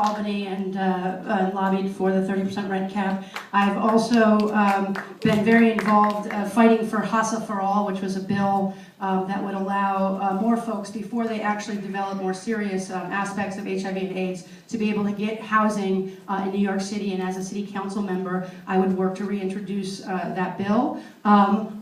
Albany and lobbied for the 30% rent cap. I've also been very involved fighting for HASA for All, which was a bill that would allow more folks, before they actually develop more serious aspects of HIV and AIDS, to be able to get housing in New York City. And as a city council member, I would work to reintroduce that bill.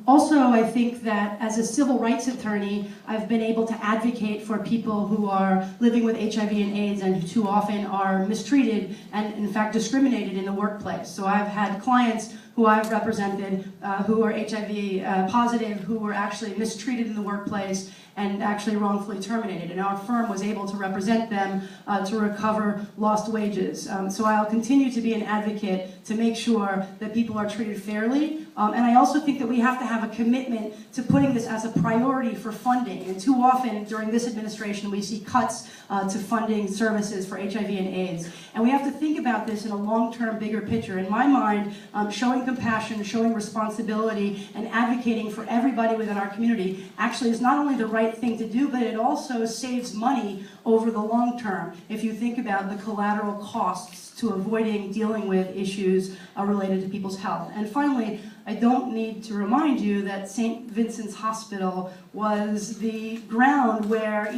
Also, I think that as a civil rights attorney, I've been able to advocate for people who are living with HIV and AIDS and too often are mistreated and, in fact, discriminated in the workplace. So I've had clients who I've represented who are HIV positive, who were actually mistreated in the workplace and actually wrongfully terminated. And our firm was able to represent them to recover lost wages. So I'll continue to be an advocate to make sure that people are treated fairly. And I also think that we have to have a commitment to putting this as a priority for funding. And too often during this administration, we see cuts to funding services for HIV and AIDS. And we have to think about this in a long-term, bigger picture. In my mind, showing compassion, showing responsibility, and advocating for everybody within our community actually is not only the right thing to do, but it also saves money over the long term. If you think about the collateral costs to avoiding dealing with issues related to people's health. And finally, I don't need to remind you that St. Vincent's Hospital was the ground where,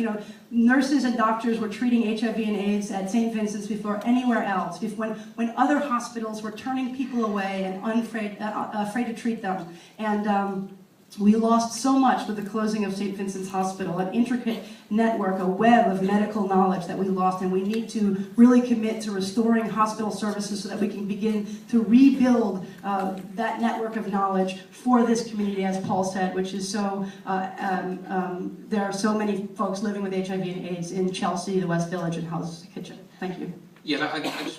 nurses and doctors were treating HIV and AIDS at St. Vincent's before anywhere else, when other hospitals were turning people away and afraid to treat them. And we lost so much with the closing of St. Vincent's Hospital, an intricate network, a web of medical knowledge that we lost, and we need to really commit to restoring hospital services so that we can begin to rebuild that network of knowledge for this community, as Paul said, which is so, there are so many folks living with HIV and AIDS in Chelsea, the West Village, and Hell's Kitchen. Thank you. Yeah, I just